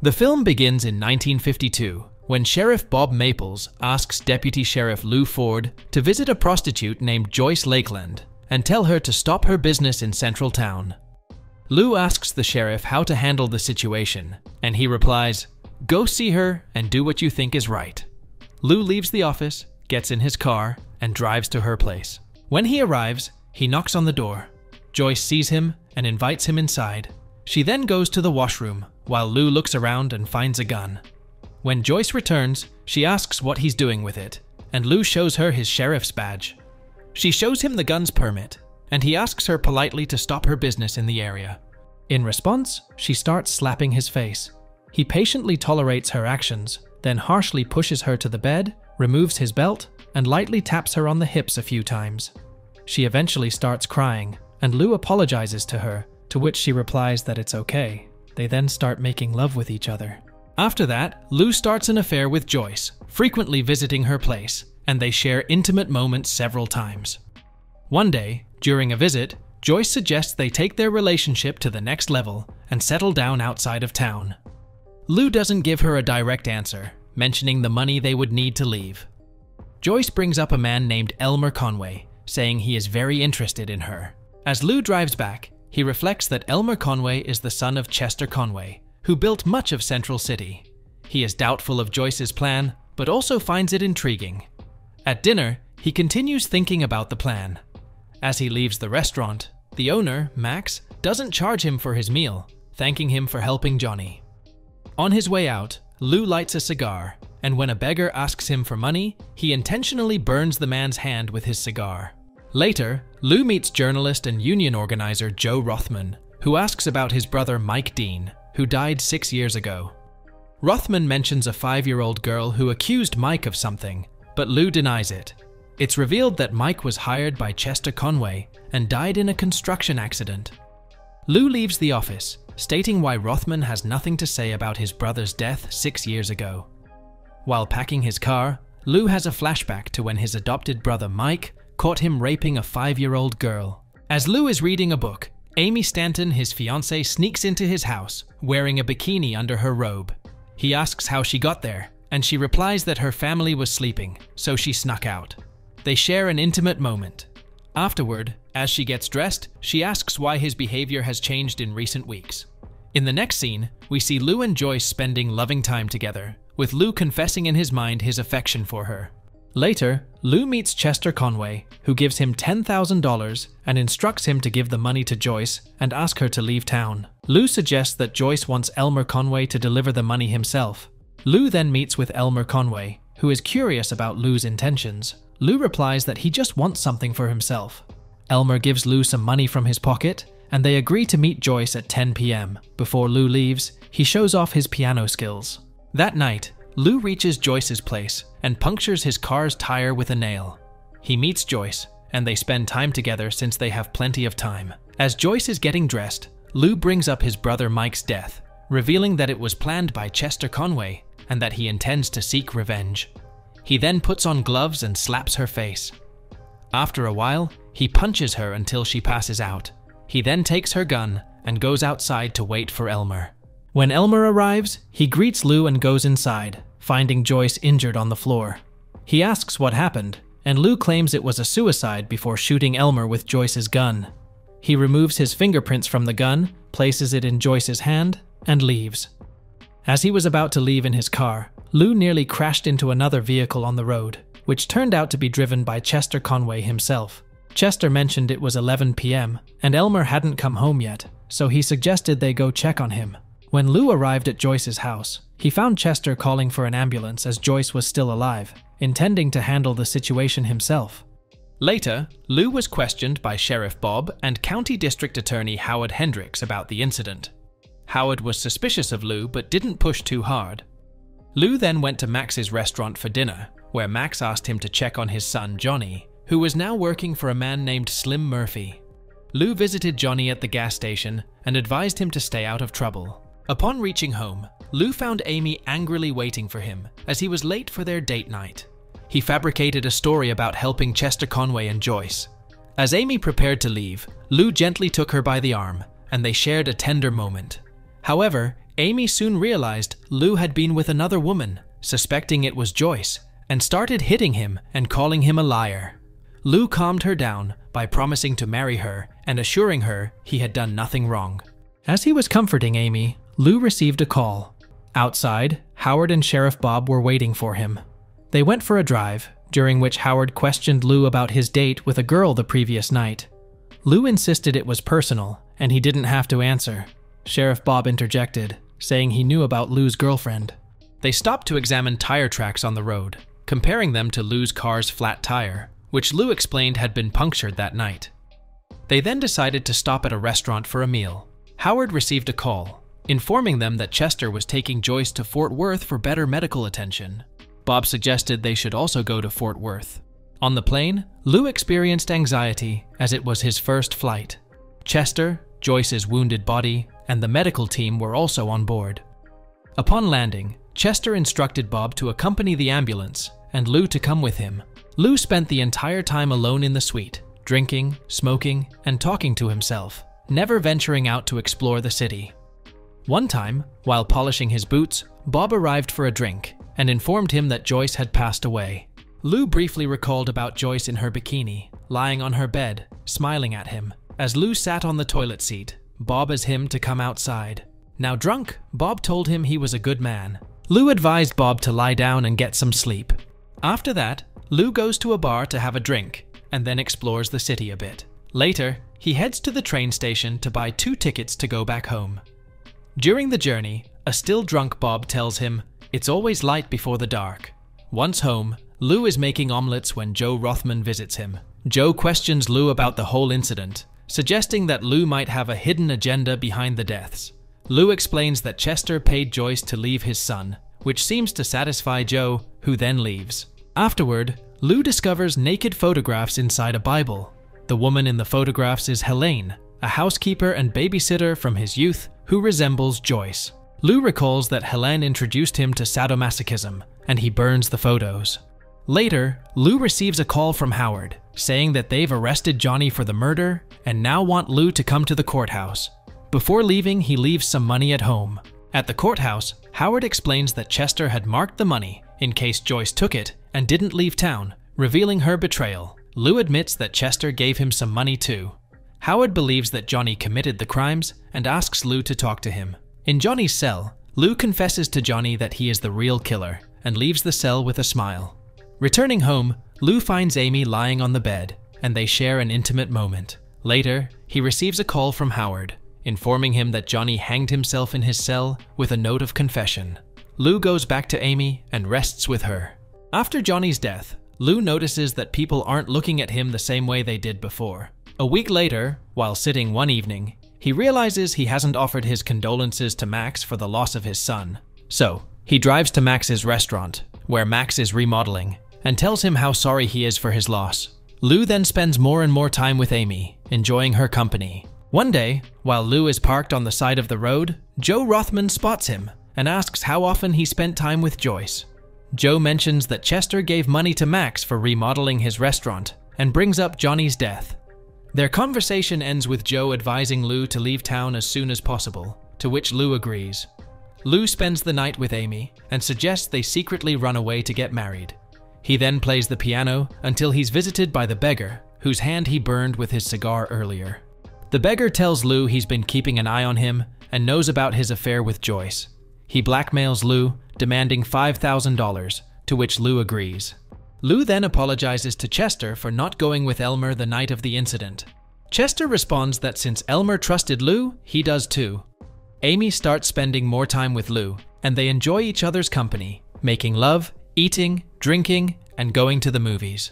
The film begins in 1952, when Sheriff Bob Maples asks Deputy Sheriff Lou Ford to visit a prostitute named Joyce Lakeland and tell her to stop her business in Central Town. Lou asks the sheriff how to handle the situation, and he replies, "Go see her and do what you think is right." Lou leaves the office, gets in his car, and drives to her place. When he arrives, he knocks on the door. Joyce sees him and invites him inside. She then goes to the washroom, while Lou looks around and finds a gun. When Joyce returns, she asks what he's doing with it, and Lou shows her his sheriff's badge. She shows him the gun's permit, and he asks her politely to stop her business in the area. In response, she starts slapping his face. He patiently tolerates her actions, then harshly pushes her to the bed, removes his belt, and lightly taps her on the hips a few times. She eventually starts crying, and Lou apologizes to her, to which she replies that it's okay. They then start making love with each other. After that, Lou starts an affair with Joyce, frequently visiting her place, and they share intimate moments several times. One day, during a visit, Joyce suggests they take their relationship to the next level and settle down outside of town. Lou doesn't give her a direct answer, mentioning the money they would need to leave. Joyce brings up a man named Elmer Conway, saying he is very interested in her. As Lou drives back, he reflects that Elmer Conway is the son of Chester Conway, who built much of Central City. He is doubtful of Joyce's plan, but also finds it intriguing. At dinner, he continues thinking about the plan. As he leaves the restaurant, the owner, Max, doesn't charge him for his meal, thanking him for helping Johnny. On his way out, Lou lights a cigar, and when a beggar asks him for money, he intentionally burns the man's hand with his cigar. Later, Lou meets journalist and union organizer Joe Rothman, who asks about his brother Mike Dean, who died 6 years ago. Rothman mentions a 5-year-old girl who accused Mike of something, but Lou denies it. It's revealed that Mike was hired by Chester Conway and died in a construction accident. Lou leaves the office, stating why Rothman has nothing to say about his brother's death 6 years ago. While packing his car, Lou has a flashback to when his adopted brother Mike caught him raping a 5-year-old girl. As Lou is reading a book, Amy Stanton, his fiancée, sneaks into his house, wearing a bikini under her robe. He asks how she got there, and she replies that her family was sleeping, so she snuck out. They share an intimate moment. Afterward, as she gets dressed, she asks why his behavior has changed in recent weeks. In the next scene, we see Lou and Joyce spending loving time together, with Lou confessing in his mind his affection for her. Later, Lou meets Chester Conway, who gives him $10,000 and instructs him to give the money to Joyce and ask her to leave town. Lou suggests that Joyce wants Elmer Conway to deliver the money himself. Lou then meets with Elmer Conway, who is curious about Lou's intentions. Lou replies that he just wants something for himself. Elmer gives Lou some money from his pocket, and they agree to meet Joyce at 10 p.m. Before Lou leaves, he shows off his piano skills. That night, Lou reaches Joyce's place and punctures his car's tire with a nail. He meets Joyce, and they spend time together since they have plenty of time. As Joyce is getting dressed, Lou brings up his brother Mike's death, revealing that it was planned by Chester Conway and that he intends to seek revenge. He then puts on gloves and slaps her face. After a while, he punches her until she passes out. He then takes her gun and goes outside to wait for Elmer. When Elmer arrives, he greets Lou and goes inside, finding Joyce injured on the floor. He asks what happened, and Lou claims it was a suicide before shooting Elmer with Joyce's gun. He removes his fingerprints from the gun, places it in Joyce's hand, and leaves. As he was about to leave in his car, Lou nearly crashed into another vehicle on the road, which turned out to be driven by Chester Conway himself. Chester mentioned it was 11 p.m., and Elmer hadn't come home yet, so he suggested they go check on him. When Lou arrived at Joyce's house, he found Chester calling for an ambulance as Joyce was still alive, intending to handle the situation himself. Later, Lou was questioned by Sheriff Bob and County District Attorney Howard Hendricks about the incident. Howard was suspicious of Lou but didn't push too hard. Lou then went to Max's restaurant for dinner, where Max asked him to check on his son Johnny, who was now working for a man named Slim Murphy. Lou visited Johnny at the gas station and advised him to stay out of trouble. Upon reaching home, Lou found Amy angrily waiting for him as he was late for their date night. He fabricated a story about helping Chester Conway and Joyce. As Amy prepared to leave, Lou gently took her by the arm, and they shared a tender moment. However, Amy soon realized Lou had been with another woman, suspecting it was Joyce, and started hitting him and calling him a liar. Lou calmed her down by promising to marry her and assuring her he had done nothing wrong. As he was comforting Amy, Lou received a call. Outside, Howard and Sheriff Bob were waiting for him. They went for a drive, during which Howard questioned Lou about his date with a girl the previous night. Lou insisted it was personal, and he didn't have to answer. Sheriff Bob interjected, saying he knew about Lou's girlfriend. They stopped to examine tire tracks on the road, comparing them to Lou's car's flat tire, which Lou explained had been punctured that night. They then decided to stop at a restaurant for a meal. Howard received a call, informing them that Chester was taking Joyce to Fort Worth for better medical attention. Bob suggested they should also go to Fort Worth. On the plane, Lou experienced anxiety as it was his first flight. Chester, Joyce's wounded body, and the medical team were also on board. Upon landing, Chester instructed Bob to accompany the ambulance and Lou to come with him. Lou spent the entire time alone in the suite, drinking, smoking, and talking to himself, never venturing out to explore the city. One time, while polishing his boots, Bob arrived for a drink and informed him that Joyce had passed away. Lou briefly recalled about Joyce in her bikini, lying on her bed, smiling at him. As Lou sat on the toilet seat, Bob asked him to come outside. Now drunk, Bob told him he was a good man. Lou advised Bob to lie down and get some sleep. After that, Lou goes to a bar to have a drink and then explores the city a bit. Later, he heads to the train station to buy 2 tickets to go back home. During the journey, a still drunk Bob tells him, "It's always light before the dark." Once home, Lou is making omelets when Joe Rothman visits him. Joe questions Lou about the whole incident, suggesting that Lou might have a hidden agenda behind the deaths. Lou explains that Chester paid Joyce to leave his son, which seems to satisfy Joe, who then leaves. Afterward, Lou discovers naked photographs inside a Bible. The woman in the photographs is Helene, a housekeeper and babysitter from his youth who resembles Joyce. Lou recalls that Helene introduced him to sadomasochism, and he burns the photos. Later, Lou receives a call from Howard, saying that they've arrested Johnny for the murder and now want Lou to come to the courthouse. Before leaving, he leaves some money at home. At the courthouse, Howard explains that Chester had marked the money in case Joyce took it and didn't leave town, revealing her betrayal. Lou admits that Chester gave him some money too. Howard believes that Johnny committed the crimes and asks Lou to talk to him. In Johnny's cell, Lou confesses to Johnny that he is the real killer and leaves the cell with a smile. Returning home, Lou finds Amy lying on the bed, and they share an intimate moment. Later, he receives a call from Howard, informing him that Johnny hanged himself in his cell with a note of confession. Lou goes back to Amy and rests with her. After Johnny's death, Lou notices that people aren't looking at him the same way they did before. A week later, while sitting one evening, he realizes he hasn't offered his condolences to Max for the loss of his son. So, he drives to Max's restaurant, where Max is remodeling, and tells him how sorry he is for his loss. Lou then spends more and more time with Amy, enjoying her company. One day, while Lou is parked on the side of the road, Joe Rothman spots him and asks how often he spent time with Joyce. Joe mentions that Chester gave money to Max for remodeling his restaurant and brings up Johnny's death. Their conversation ends with Joe advising Lou to leave town as soon as possible, to which Lou agrees. Lou spends the night with Amy and suggests they secretly run away to get married. He then plays the piano until he's visited by the beggar, whose hand he burned with his cigar earlier. The beggar tells Lou he's been keeping an eye on him and knows about his affair with Joyce. He blackmails Lou, demanding $5,000, to which Lou agrees. Lou then apologizes to Chester for not going with Elmer the night of the incident. Chester responds that since Elmer trusted Lou, he does too. Amy starts spending more time with Lou, and they enjoy each other's company, making love, eating, drinking, and going to the movies.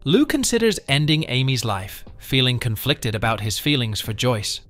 Lou considers ending Amy's life, feeling conflicted about his feelings for Joyce.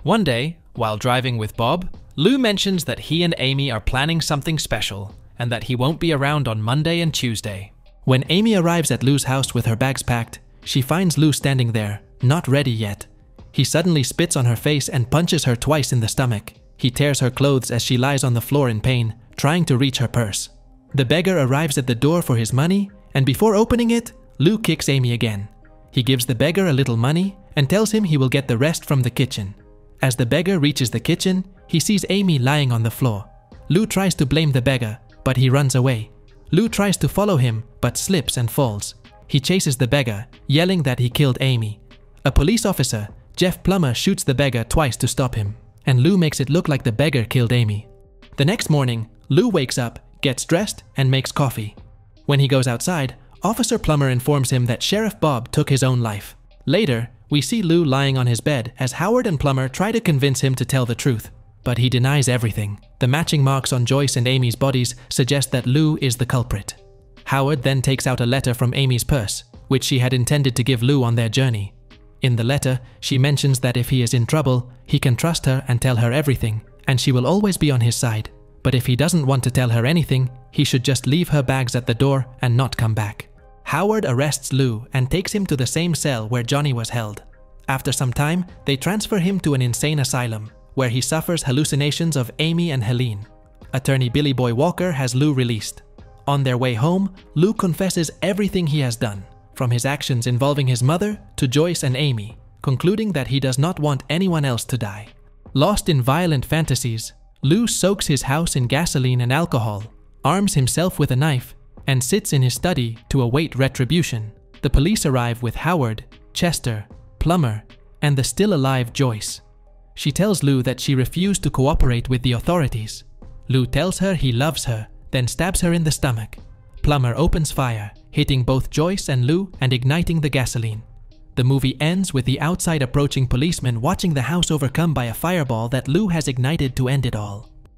One day, while driving with Bob, Lou mentions that he and Amy are planning something special and that he won't be around on Monday and Tuesday. When Amy arrives at Lou's house with her bags packed, she finds Lou standing there, not ready yet. He suddenly spits on her face and punches her twice in the stomach. He tears her clothes as she lies on the floor in pain, trying to reach her purse. The beggar arrives at the door for his money, and before opening it, Lou kicks Amy again. He gives the beggar a little money and tells him he will get the rest from the kitchen. As the beggar reaches the kitchen, he sees Amy lying on the floor. Lou tries to blame the beggar, but he runs away. Lou tries to follow him, but slips and falls. He chases the beggar, yelling that he killed Amy. A police officer, Jeff Plummer, shoots the beggar twice to stop him, and Lou makes it look like the beggar killed Amy. The next morning, Lou wakes up, gets dressed, and makes coffee. When he goes outside, Officer Plummer informs him that Sheriff Bob took his own life. Later, we see Lou lying on his bed as Howard and Plummer try to convince him to tell the truth, but he denies everything. The matching marks on Joyce and Amy's bodies suggest that Lou is the culprit. Howard then takes out a letter from Amy's purse, which she had intended to give Lou on their journey. In the letter, she mentions that if he is in trouble, he can trust her and tell her everything, and she will always be on his side. But if he doesn't want to tell her anything, he should just leave her bags at the door and not come back. Howard arrests Lou and takes him to the same cell where Johnny was held. After some time, they transfer him to an insane asylum, where he suffers hallucinations of Amy and Helene. Attorney Billy Boy Walker has Lou released. On their way home, Lou confesses everything he has done, from his actions involving his mother to Joyce and Amy, concluding that he does not want anyone else to die. Lost in violent fantasies, Lou soaks his house in gasoline and alcohol, arms himself with a knife, and sits in his study to await retribution. The police arrive with Howard, Chester, Plummer, and the still-alive Joyce. She tells Lou that she refused to cooperate with the authorities. Lou tells her he loves her, then stabs her in the stomach. Plummer opens fire, hitting both Joyce and Lou and igniting the gasoline. The movie ends with the outside approaching policeman watching the house overcome by a fireball that Lou has ignited to end it all.